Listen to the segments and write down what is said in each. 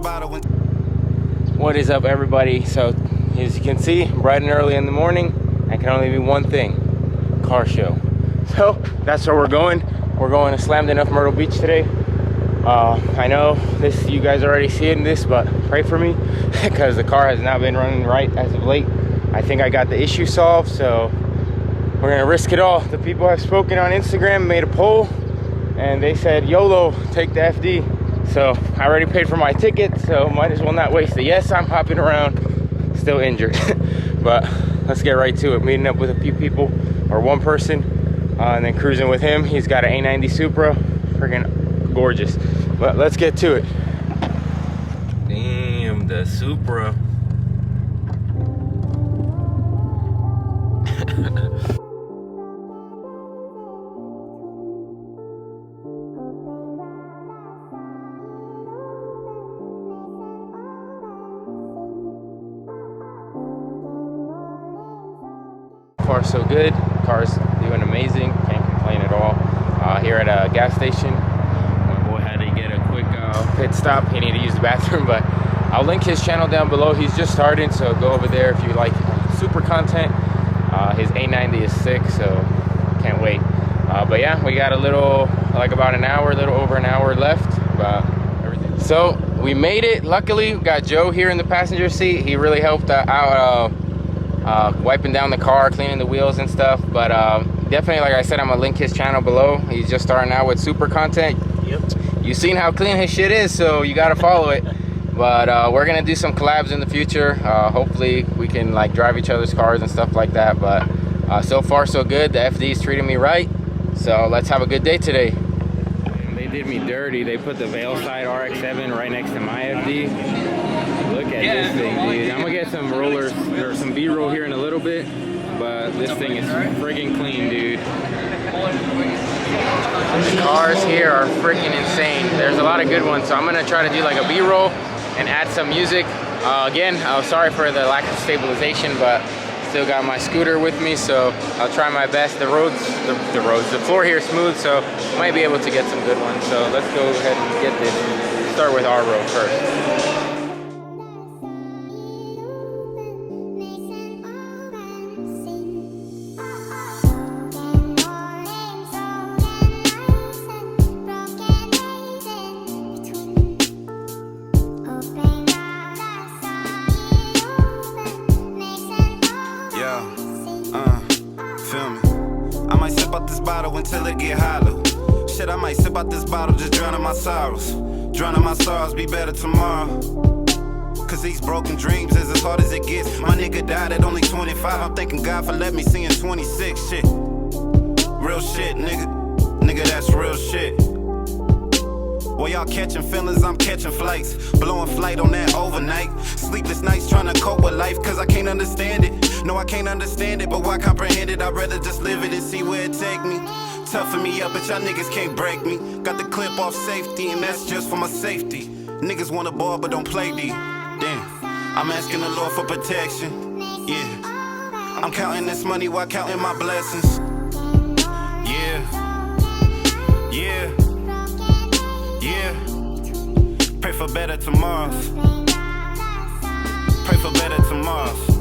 bottle when... What is up, everybody? So as you can see, bright and early in the morning, I can only be one thing: car show. So that's where we're going. We're going to Slammedenuff Myrtle Beach today. I know this, you guys are already seeing this, but pray for me because the car has not been running right as of late. I think I got the issue solved, so we're gonna risk it all. The people I've spoken on Instagram made a poll and they said, YOLO, take the FD. So I already paid for my ticket, so might as well not waste it. Yes, I'm hopping around, still injured, but let's get right to it. Meeting up with a few people, or one person, and then cruising with him. He's got an A90 Supra, freaking gorgeous. But let's get to it. Damn, the Supra. Far so good. Car's doing amazing. Can't complain at all. Here at a gas station, my boy had to get a quick pit stop. He needed to use the bathroom, but I'll link his channel down below. He's just starting, so go over there if you like super content. His A90 is sick, so can't wait. But yeah, we got a little, like about an hour, a little over an hour left. Everything. So we made it. Luckily, we got Joe here in the passenger seat. He really helped out. Wiping down the car, cleaning the wheels and stuff. But definitely, like I said, I'm gonna link his channel below. He's just starting out with super content. Yep. You've seen how clean his shit is, so you gotta follow it. But we're gonna do some collabs in the future. Hopefully we can like drive each other's cars and stuff like that. But so far so good. The FD's treating me right, so let's have a good day today. And they did me dirty. They put the Veilside RX-7 right next to my FD. Look at this thing, dude. I'm gonna get some rollers or some B-roll here in a little bit, but this thing is friggin' clean, dude. The cars here are freaking insane. There's a lot of good ones, so I'm gonna try to do like a B-roll and add some music. Again, I'm sorry for the lack of stabilization, but still got my scooter with me, so I'll try my best. The floor here is smooth, so might be able to get some good ones. So let's go ahead and get this. Start with our road first. Until it get hollow. Shit, I might sip out this bottle, just drowning my sorrows. Drowning my sorrows, be better tomorrow. Cause these broken dreams is as hard as it gets. My nigga died at only 25. I'm thanking God for letting me see in 26. Shit. Real shit, nigga. Nigga, that's real shit. Well, y'all catching feelings, I'm catching flights. Blowing flight on that overnight. Sleepless nights trying to cope with life, cause I can't understand it. No, I can't understand it, but why comprehend it? I'd rather just live it and see where it take me. Toughen me up, but y'all niggas can't break me. Got the clip off safety, and that's just for my safety. Niggas want a ball, but don't play D. Damn, I'm asking the Lord for protection. Yeah, I'm counting this money while counting my blessings. Yeah, yeah, yeah. Pray for better tomorrows. Pray for better tomorrows.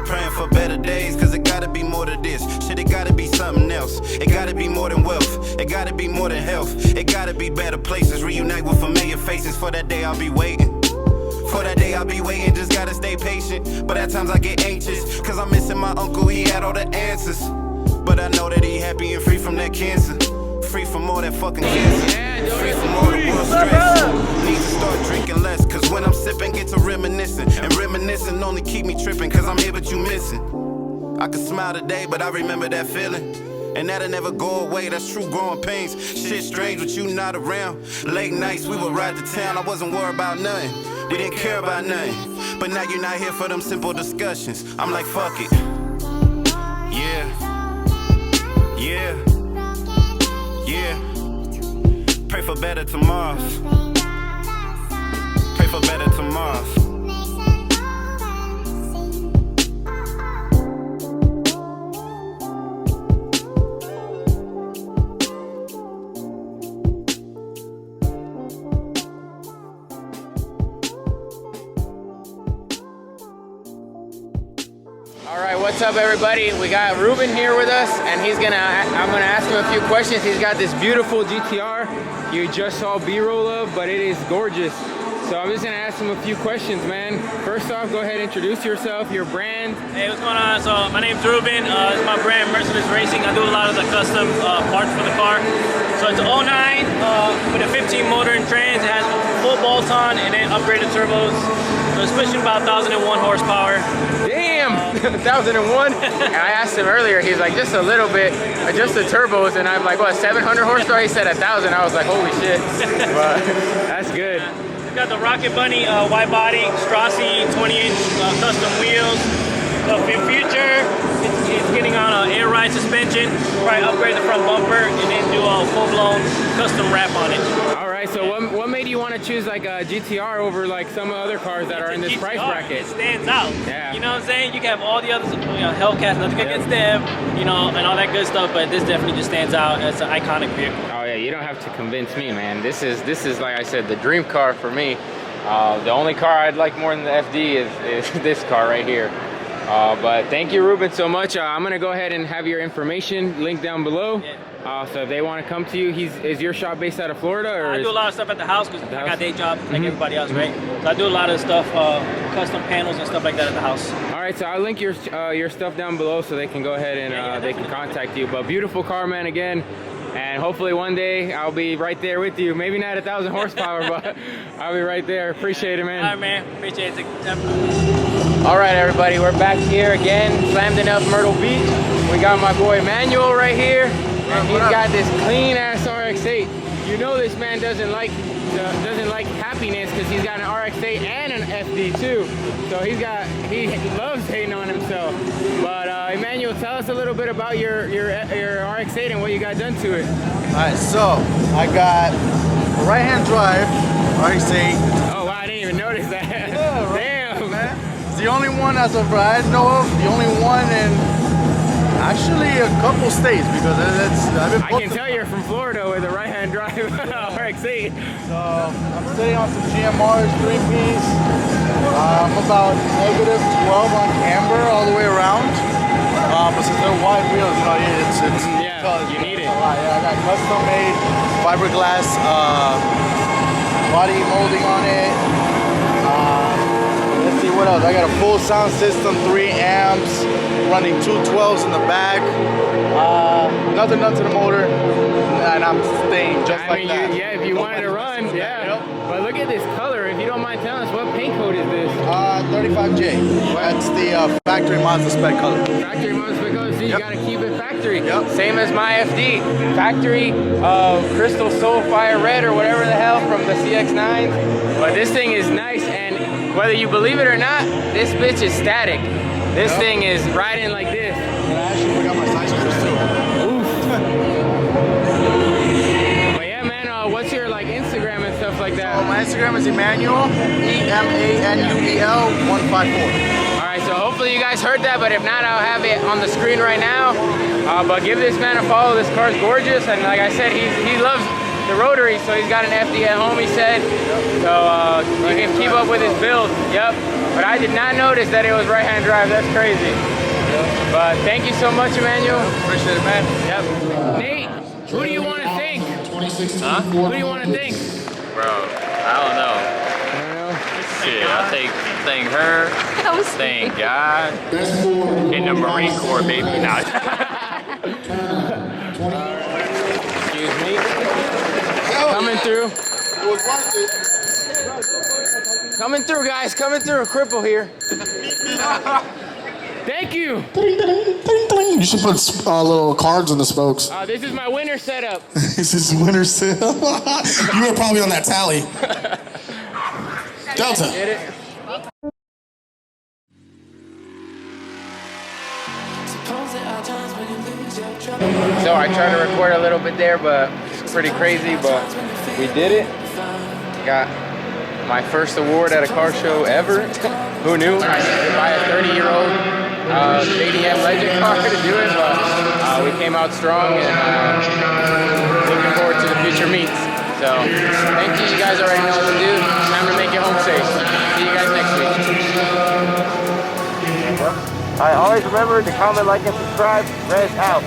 Praying for better days, cause it gotta be more than this. Shit, it gotta be something else. It gotta be more than wealth. It gotta be more than health. It gotta be better places. Reunite with familiar faces. For that day I'll be waiting. For that day I'll be waiting. Just gotta stay patient. But at times I get anxious, cause I'm missing my uncle. He had all the answers. But I know that he happy and free from that cancer. Free from all that fucking cancer. Free from all the world stress. Need to start drinking less, cause when I'm sipping, get to reminiscing. And reminiscing only keep me tripping, cause I'm here but you missing. I can smile today, but I remember that feeling. And that'll never go away, that's true growing pains. Shit strange with you not around. Late nights, we would ride to town, I wasn't worried about nothing. We didn't care about nothing. But now you're not here for them simple discussions. I'm like, fuck it. Yeah. Yeah. Yeah, pray for better tomorrows. Pray for better tomorrows. what's up everybody? We got Ruben here with us, and I'm gonna ask him a few questions. He's got this beautiful GTR you just saw B-roll of, but it is gorgeous. So I'm just gonna ask him a few questions, man. First off, go ahead, introduce yourself, your brand. Hey, what's going on? So my name's Ruben. It's my brand, Merciless Racing. I do a lot of the custom parts for the car. So it's a 09 with a 15 motor and trans. It has full bolt-on and then upgraded turbos. So it's pushing about 1,001 horsepower. Damn, 1,001. And I asked him earlier, he's like, just a little bit, adjust the turbos, and I'm like, what, 700 horsepower? He said 1,000. I was like, holy shit. But that's good. Got the Rocket Bunny wide body, Strassi 20-inch custom wheels. So in future, it's getting on an air ride suspension. Probably upgrade the front bumper and then do a full-blown custom wrap on it. All right. So what made you want to choose like a GTR over like some other cars that are in this GTR, price bracket? It stands out. Yeah. You know what I'm saying? You can have all the others, Hellcats, nothing against them, and all that good stuff. But this definitely just stands out as an iconic vehicle. Oh yeah, you don't have to convince me, man. This is like I said, the dream car for me. The only car I'd like more than the FD is this car right here. But thank you, Ruben, so much. I'm gonna go ahead and have your information linked down below. Yeah. So if they want to come to you, is your shop based out of Florida? Or I do a lot of stuff at the house because I got day jobs like everybody else, right? So I do a lot of stuff, custom panels and stuff like that at the house. All right, so I'll link your stuff down below so they can go ahead and they can contact you. But beautiful car, man, again. And hopefully one day I'll be right there with you. Maybe not 1,000 horsepower, but I'll be right there. Appreciate it, man. All right, man. Appreciate it. All right, everybody, we're back here again, Slammedenuff Myrtle Beach. We got my boy Emmanuel right here, and he's got this clean-ass RX-8. You know this man doesn't like happiness because he's got an RX-8 and an FD too. So he loves hating on himself. But Emmanuel, tell us a little bit about your RX-8 and what you got done to it. Alright, so I got a right-hand drive RX-8. Oh wow, I didn't even notice that. Yeah, right. Damn, man. It's the only one as of I know of, the only one in actually a couple states because I can tell you're from Florida with a right-hand drive RX-8. So I'm sitting on some GMRs, 3-piece. I'm about -12 on camber all the way around. But since they're wide wheels, you need it. A lot. Yeah, I got custom made fiberglass body molding on it. Let's see what else. I got a full sound system, 3 amps, running 2 12s in the back. Nothing done to the motor, and I'm staying just like that. If you wanted to run, yeah. Yep. But look at this color. If you don't mind telling us, what paint code is this? 35J. That's the factory Mazda spec color. Factory Mazda spec color, so you gotta keep it factory. Yep. Same as my FD. Factory Crystal Soulfire Red or whatever the hell from the CX-9. But this thing is nice, and whether you believe it or not, this bitch is static. This thing is riding like this. And I actually forgot my side strips too. Oof. But yeah, man, what's your Instagram and stuff like that? So my Instagram is Emmanuel, EMANUEL 154. All right, so hopefully you guys heard that, but if not, I'll have it on the screen right now. But give this man a follow. This car's gorgeous, and like I said, he loves the rotary, so he's got an FD at home, he said. So you can keep up with his build. Yep. But I did not notice that it was right-hand drive. That's crazy. But thank you so much, Emmanuel. Appreciate it, man. Yep. Nate, who do you want to thank? Huh? Who do you want to thank? Bro, I don't know. Shit, I'll thank her, thank God, and the Marine Corps, baby. Nah. Excuse me. Coming through. Coming through, guys. Coming through. A cripple here. Thank you. You should put little cards on the spokes. This is my winter setup. This is winter sale. You were probably on that tally. Delta. Get it? So I tried to record a little bit there, but it's pretty crazy, but we did it. Got my first award at a car show ever. Who knew? I had to buy a 30-year-old JDM Legend car to do it, but we came out strong, and looking forward to the future meets. So thank you. You guys already know what to do. Time to make it home safe. See you guys next week. Alright, always remember to comment, like, and subscribe. Res out.